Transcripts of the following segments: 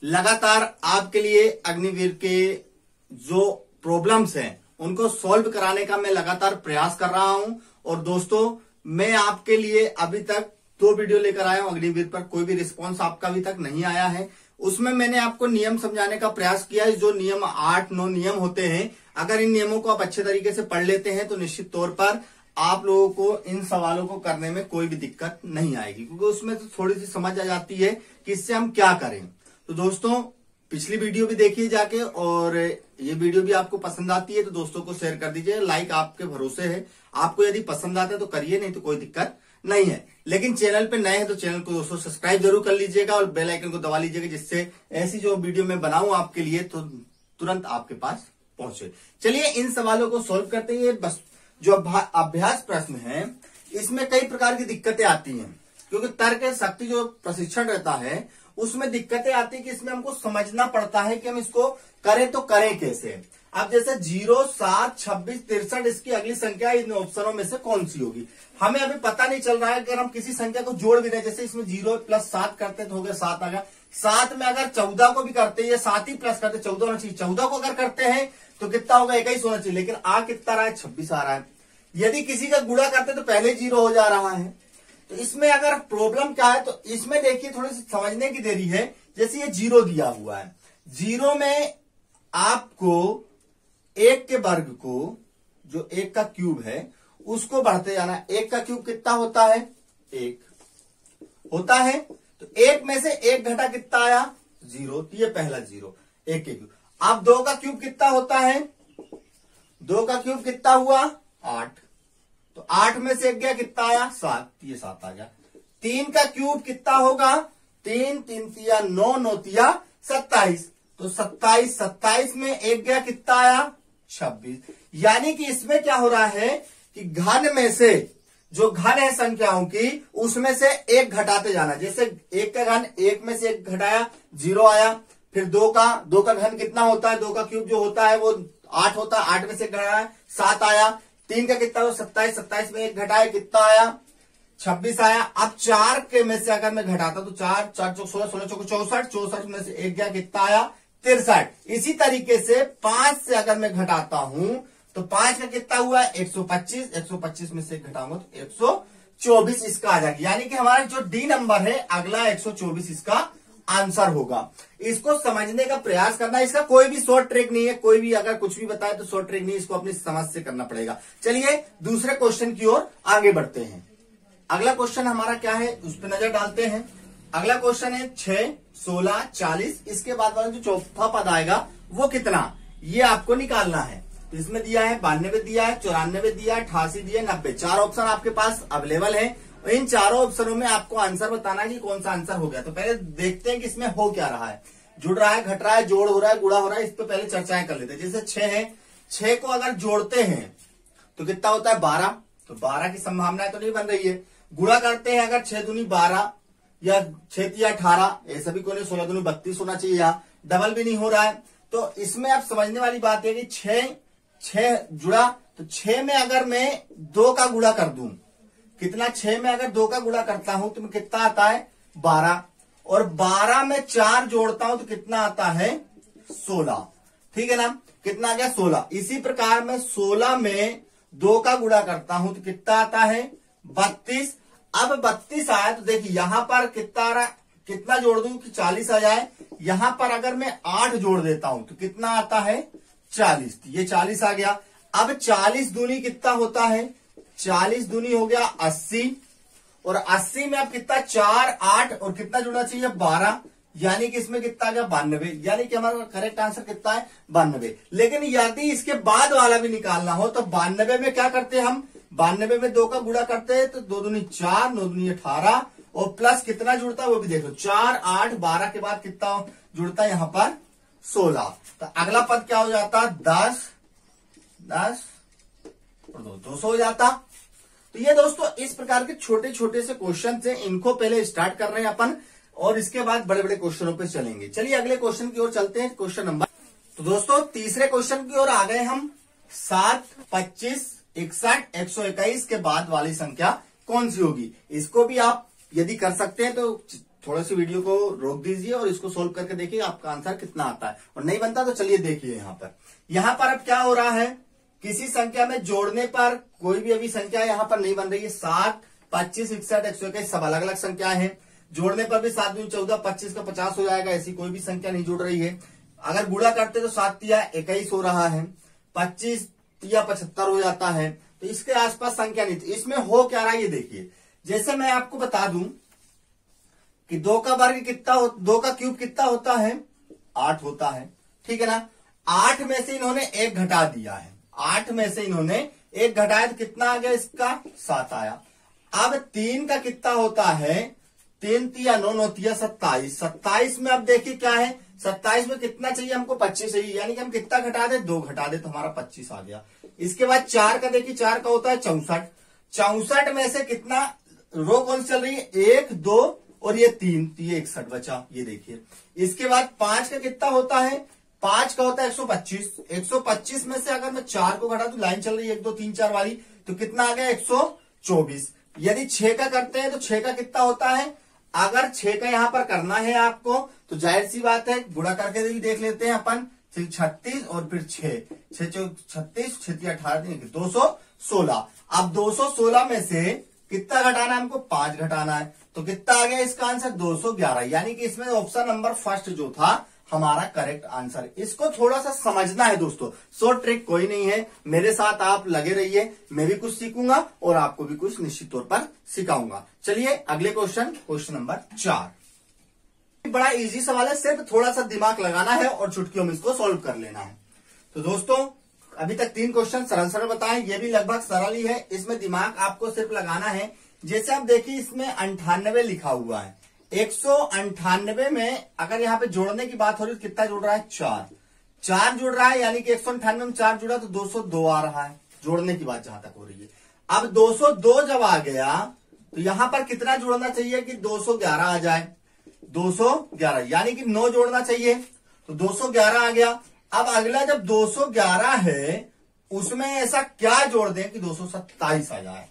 लगातार आपके लिए अग्निवीर के जो प्रॉब्लम्स हैं उनको सॉल्व कराने का मैं लगातार प्रयास कर रहा हूं। और दोस्तों, मैं आपके लिए अभी तक 2 वीडियो लेकर आया हूं अग्निवीर पर, कोई भी रिस्पॉन्स आपका अभी तक नहीं आया है। उसमें मैंने आपको नियम समझाने का प्रयास किया है। जो नियम 8-9 नियम होते हैं, अगर इन नियमों को आप अच्छे तरीके से पढ़ लेते हैं तो निश्चित तौर पर आप लोगों को इन सवालों को करने में कोई भी दिक्कत नहीं आएगी, क्योंकि उसमें तो थोड़ी सी समझ आ जाती है कि इससे हम क्या करें। तो दोस्तों, पिछली वीडियो भी देखिए जाके, और ये वीडियो भी आपको पसंद आती है तो दोस्तों को शेयर कर दीजिए। लाइक आपके भरोसे है, आपको यदि पसंद आता है तो करिए, नहीं तो कोई दिक्कत नहीं है। लेकिन चैनल पे नए हैं तो चैनल को दोस्तों सब्सक्राइब जरूर कर लीजिएगा और बेल आइकन को दबा लीजिएगा, जिससे ऐसी जो वीडियो मैं बनाऊं आपके लिए तो तुरंत आपके पास पहुंचे। चलिए इन सवालों को सोल्व करते हैं। बस जो अभ्यास प्रश्न है इसमें कई प्रकार की दिक्कतें आती हैं, क्योंकि तर्क शक्ति जो प्रशिक्षण रहता है उसमें दिक्कतें आती है कि इसमें हमको समझना पड़ता है कि हम इसको करें तो करें कैसे। अब जैसे 0, 7, 26, 63, इसकी अगली संख्या इन ऑप्शनों में से कौन सी होगी, हमें अभी पता नहीं चल रहा है। अगर हम किसी संख्या को जोड़ भी रहे, जैसे इसमें 0 + 7 करते तो हो गया 7 आ गया। 7 में अगर 14 को भी करते हैं, 7 ही प्लस करते 14 होना चाहिए। 14 को अगर करते हैं तो कितना होगा, 21 होना चाहिए, लेकिन आ कितना रहा है, 26 आ रहा है। यदि किसी का गुणा करते तो पहले 0 हो जा रहा है। तो इसमें अगर प्रॉब्लम क्या है, तो इसमें देखिए थोड़ी सी समझने की देरी है। जैसे ये 0 दिया हुआ है, 0 में आपको 1 के वर्ग को, जो 1 का क्यूब है उसको बढ़ते जाना है। 1 का क्यूब कितना होता है, 1 होता है। तो 1 में से 1 घटा कितना आया, 0। ये पहला 0, 1 के क्यूब। अब 2 का क्यूब कितना होता है, 2 का क्यूब कितना हुआ, 8। तो 8 में से 1 गया, कितना आया, 7। ये 7 आ गया। 3 का क्यूब कितना होगा, 3, 3 तिया 9, 9 तिया 27। तो 27, 27 में 1 गया, कितना आया, 26। यानी कि इसमें क्या हो रहा है कि घन में से, जो घन है संख्याओं की, उसमें से 1 घटाते जाना। जैसे 1 का घन, 1 में से 1 घटाया, 0 आया। फिर 2 का घन कितना होता है, 2 का क्यूब जो होता है वो 8 होता है, 8 में से 1 घटाया, 7 आया। 3 का कितना हुआ, 27, 27 में 1 घटाया, कितना आया, 26 आया। अब 4 के में से अगर मैं घटाता तो 4, 4 चौक 16, 16 चौक 64, 64 में से 1 गया, कितना आया, 63। इसी तरीके से 5 से अगर मैं घटाता हूं तो 5 का कितना हुआ, 125, 125 में से 1 घटाऊंगा तो 124 इसका आ जाएगा। यानी कि हमारा जो डी नंबर है अगला 124 इसका आंसर होगा। इसको समझने का प्रयास करना, इसका कोई भी शॉर्ट ट्रिक नहीं है। कोई भी अगर कुछ भी बताए तो शॉर्ट ट्रिक नहीं, इसको अपनी समझ से करना पड़ेगा। चलिए दूसरे क्वेश्चन की ओर आगे बढ़ते हैं। अगला क्वेश्चन हमारा क्या है उस पर नजर डालते हैं। अगला क्वेश्चन है 6, 16, 40। इसके बाद वाला जो चौथा पद आएगा वो कितना, ये आपको निकालना है। तो इसमें दिया है 92 दिया है, 94 दिया है, 88 दिया है, 90। 4 ऑप्शन आपके पास अवेलेबल है और इन चारों ऑप्शनों में आपको आंसर बताना है कि कौन सा आंसर हो गया। तो पहले देखते हैं कि इसमें हो क्या रहा है, जुड़ रहा है, घट रहा है, जोड़ हो रहा है, गुणा हो रहा है। इस पर पहले चर्चाएं कर लेते हैं। जैसे 6 है, 6 को अगर जोड़ते हैं तो कितना होता है, 12। तो 12 की संभावना तो नहीं बन रही है। गुणा करते हैं अगर 6 दूनी 12 या 6 तिया 18, ऐसा भी कोई नहीं, 16 दूनी 32 होना चाहिए। यहाँ डबल भी नहीं हो रहा है। तो इसमें आप समझने वाली बात है कि 6 जुड़ा, तो 6 में अगर मैं 2 का गुणा कर दूं, कितना, 6 में अगर 2 का गुणा करता हूं तो कितना आता है, 12। और 12 में 4 जोड़ता हूं तो कितना आता है, 16। ठीक है ना, कितना आ गया, 16। इसी प्रकार में 16 में 2 का गुणा करता हूं तो कितना आता है, 32। अब 32 आया तो देखिए यहां पर कितना आ रहा, कितना जोड़ दूं कि 40 आ जाए। यहां पर अगर मैं 8 जोड़ देता हूं तो कितना आता है, 40। ये 40 आ गया। अब 40 दूनी कितना होता है, 40 दूनी हो गया 80। और 80 में अब कितना, 4, 8 और कितना जुड़ना चाहिए, 12। यानी कि इसमें कितना आ गया, 92। यानी कि हमारा करेक्ट आंसर कितना है, 92। लेकिन यदि इसके बाद वाला भी निकालना हो तो 92 में क्या करते हैं हम, 92 में 2 का गुणा करते हैं तो 2 दूनी 4, 9 दूनी 18 और प्लस कितना जुड़ता है वो भी देखो, 4, 8, 12 के बाद कितना जुड़ता है यहां पर, 16। तो अगला पद क्या हो जाता, 10 और 200 हो जाता। तो ये दोस्तों इस प्रकार के छोटे छोटे से क्वेश्चन है, इनको पहले स्टार्ट कर रहे हैं अपन और इसके बाद बड़े बड़े क्वेश्चनों पे चलेंगे। चलिए अगले क्वेश्चन की ओर चलते हैं। क्वेश्चन नंबर, तो दोस्तों तीसरे क्वेश्चन की ओर आ गए हम। 7, 25, 61, 121 के बाद वाली संख्या कौन सी होगी। इसको भी आप यदि कर सकते हैं तो थोड़ा सी वीडियो को रोक दीजिए और इसको सोल्व करके देखिए आपका आंसर कितना आता है, और नहीं बनता तो चलिए देखिए यहाँ पर अब क्या हो रहा है, किसी संख्या में जोड़ने पर कोई भी अभी संख्या यहाँ पर नहीं बन रही है। 7, 25, 61, 121 सब अलग अलग संख्या है। जोड़ने पर भी 7 दूनी 14, 25 का 50 हो जाएगा, ऐसी कोई भी संख्या नहीं जुड़ रही है। अगर गुणा करते तो 7 तिया 21 हो रहा है, 25 तिया 75 हो जाता है। तो इसके आसपास संख्या नहीं थी। इसमें हो क्या रहा है ये देखिए, जैसे मैं आपको बता दूं कि 2 का वर्ग कितना 2 का क्यूब कितना होता है, 8 होता है, ठीक है ना। 8 में से इन्होंने 1 घटा दिया है, 8 में से इन्होंने 1 घटाया तो कितना आ गया, इसका 7 आया। अब 3 का कितना होता है, 3 तिया 9, 9 तिया 27, 27 में अब देखिए क्या है, 27 में कितना चाहिए हमको, 25 चाहिए, यानी कि हम कितना घटा दे, 2 घटा दे तो हमारा 25 आ गया। इसके बाद 4 का देखिए, 4 का होता है 64, 64 में से कितना रो कौन चल रही है, 1, 2 और ये 3, तो ये 61 बचा, ये देखिए। इसके बाद 5 का कितना होता है, 5 का होता है 125, 125 में से अगर मैं 4 को घटा तो लाइन चल रही है 1, 2, 3, 4 वाली, तो कितना आ गया 124। यदि 6 का करते हैं तो 6 का कितना होता है, अगर 6 का यहां पर करना है आपको तो जाहिर सी बात है गुणा करके भी देख लेते हैं अपन, 36 और फिर 6, 36, 6 18, 216। अब 216 में से कितना घटाना है हमको, 5 घटाना है, तो कितना आ गया इसका आंसर 211, यानी कि इसमें ऑप्शन नंबर फर्स्ट जो था हमारा करेक्ट आंसर। इसको थोड़ा सा समझना है दोस्तों, शॉर्ट ट्रिक कोई नहीं है, मेरे साथ आप लगे रहिए, मैं भी कुछ सीखूंगा और आपको भी कुछ निश्चित तौर पर सिखाऊंगा। चलिए अगले क्वेश्चन नंबर 4। बड़ा इजी सवाल है, सिर्फ थोड़ा सा दिमाग लगाना है और चुटकियों में इसको सॉल्व कर लेना है। तो दोस्तों अभी तक 3 क्वेश्चन सरल सरल बताए, ये भी लगभग सरल ही है, इसमें दिमाग आपको सिर्फ लगाना है। जैसे आप देखिए इसमें 98 लिखा हुआ है, 198 में अगर यहाँ पे जोड़ने की बात हो रही है तो कितना जुड़ रहा है, 4 जुड़ रहा है, यानी कि 198 में 4 जुड़ा तो 202 आ रहा है, जोड़ने की बात जहां तक हो रही है। अब 202 जब आ गया तो यहां पर कितना जोड़ना चाहिए कि 211 आ जाए, 211 यानी कि 9 जोड़ना चाहिए, तो 211 आ गया। अब अगला जब 211 है उसमें ऐसा क्या जोड़ दें कि 227 आ जाए,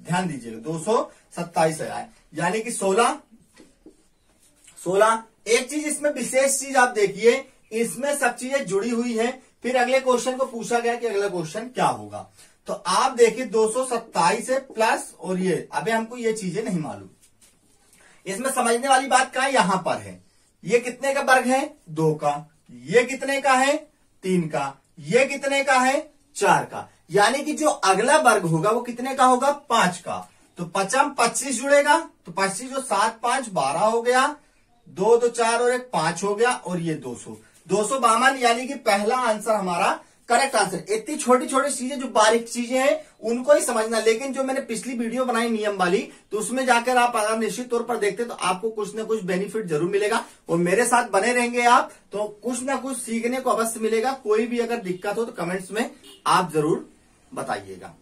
ध्यान दीजिएगा 227 आ जाए, यानी कि 16। एक चीज इसमें विशेष चीज आप देखिए, इसमें सब चीजें जुड़ी हुई हैं। फिर अगले क्वेश्चन को पूछा गया कि अगला क्वेश्चन क्या होगा, तो आप देखिए 227 है प्लस और ये, अबे हमको ये चीजें नहीं मालूम। इसमें समझने वाली बात क्या है, यहां पर है ये कितने का वर्ग है, 2 का, ये कितने का है, 3 का, ये कितने का है, 4 का, यानी कि जो अगला वर्ग होगा वो कितने का होगा, 5 का। तो 5 25 जुड़ेगा, तो 25 जो 7 5 12 हो गया, 2 2 4 और 1 5 हो गया, और ये 252, यानी कि पहला आंसर हमारा करेक्ट आंसर। इतनी छोटी छोटी चीजें जो बारीक चीजें हैं उनको ही समझना, लेकिन जो मैंने पिछली वीडियो बनाई नियम वाली, तो उसमें जाकर आप अगर निश्चित तौर पर देखते तो आपको कुछ ना कुछ बेनिफिट जरूर मिलेगा, और मेरे साथ बने रहेंगे आप तो कुछ ना कुछ सीखने को अवश्य मिलेगा। कोई भी अगर दिक्कत हो तो कमेंट्स में आप जरूर बताइएगा।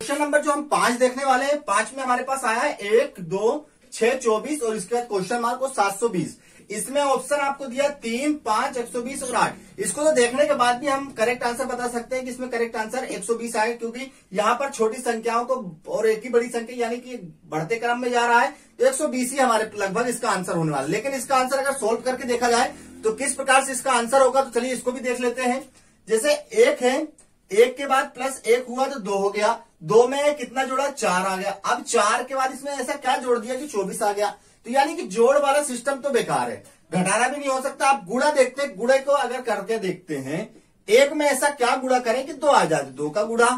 क्वेश्चन नंबर जो हम 5 देखने वाले हैं, 5 में हमारे पास आया है 1 2 6 24 और इसके बाद क्वेश्चन मार्क को 720। इसमें ऑप्शन आपको दिया 3 5 120 और 8। इसको तो देखने के बाद भी हम करेक्ट आंसर बता सकते हैं कि इसमें करेक्ट आंसर 120 आएगा, क्योंकि यहाँ पर छोटी संख्याओं को और एक ही बड़ी संख्या यानी कि बढ़ते क्रम में जा रहा है, तो 120 ही हमारे लगभग इसका आंसर होने वाला है। लेकिन इसका आंसर अगर सोल्व करके देखा जाए तो किस प्रकार से इसका आंसर होगा, तो चलिए इसको भी देख लेते हैं। जैसे 1 है, 1 के बाद प्लस 1 हुआ तो 2 हो गया, 2 में कितना जोड़ा, 4 आ गया। अब 4 के बाद इसमें ऐसा क्या जोड़ दिया कि 24 आ गया, तो यानी कि जोड़ वाला सिस्टम तो बेकार है, घटाना भी नहीं हो सकता। आप गुणा देखते हैं, गुणे को अगर करके देखते हैं, 1 में ऐसा क्या गुणा करें कि 2 आ जाए, 2 का गुणा,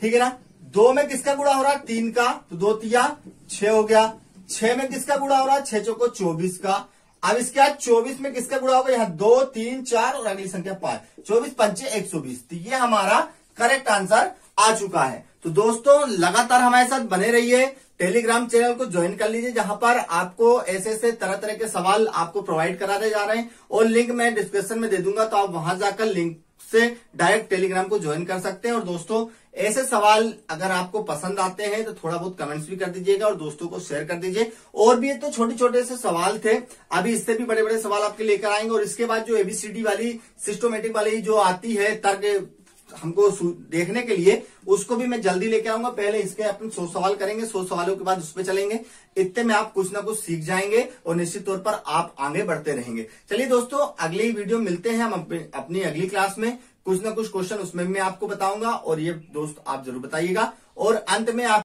ठीक है ना। 2 में किसका गुणा हो रहा है, 3 का, तो 2 तिया 6 हो गया। 6 में किसका गुणा हो रहा है, 6 चौको 24 का। अब इसके बाद 24 में किसका गुणा होगा, यहाँ 2 3 4 और अगली संख्या 5, 24 पंचे 120। तो ये हमारा करेक्ट आंसर आ चुका है। तो दोस्तों लगातार हमारे साथ बने रहिए, टेलीग्राम चैनल को ज्वाइन कर लीजिए, जहां पर आपको ऐसे ऐसे तरह तरह के सवाल आपको प्रोवाइड कराते जा रहे हैं, और लिंक मैं डिस्क्रिप्शन में दे दूंगा, तो आप वहां जाकर लिंक से डायरेक्ट टेलीग्राम को ज्वाइन कर सकते हैं। और दोस्तों ऐसे सवाल अगर आपको पसंद आते हैं तो थोड़ा बहुत कमेंट्स भी कर दीजिएगा और दोस्तों को शेयर कर दीजिए। और भी ये तो छोटे छोटे से सवाल थे, अभी इससे भी बड़े बड़े सवाल आपके लेकर आएंगे। और इसके बाद जो एबीसीडी वाली सिस्टोमेटिक वाली जो आती है तर्क हमको देखने के लिए, उसको भी मैं जल्दी लेके आऊंगा। पहले इसके अपन 100 सवाल करेंगे, 100 सवालों के बाद उस पर चलेंगे। इतने में आप कुछ ना कुछ सीख जाएंगे और निश्चित तौर पर आप आगे बढ़ते रहेंगे। चलिए दोस्तों, अगली वीडियो मिलते हैं हम अपनी अगली क्लास में। कुछ ना कुछ क्वेश्चन उसमें मैं आपको बताऊंगा और ये दोस्त आप जरूर बताइएगा। और अंत में आप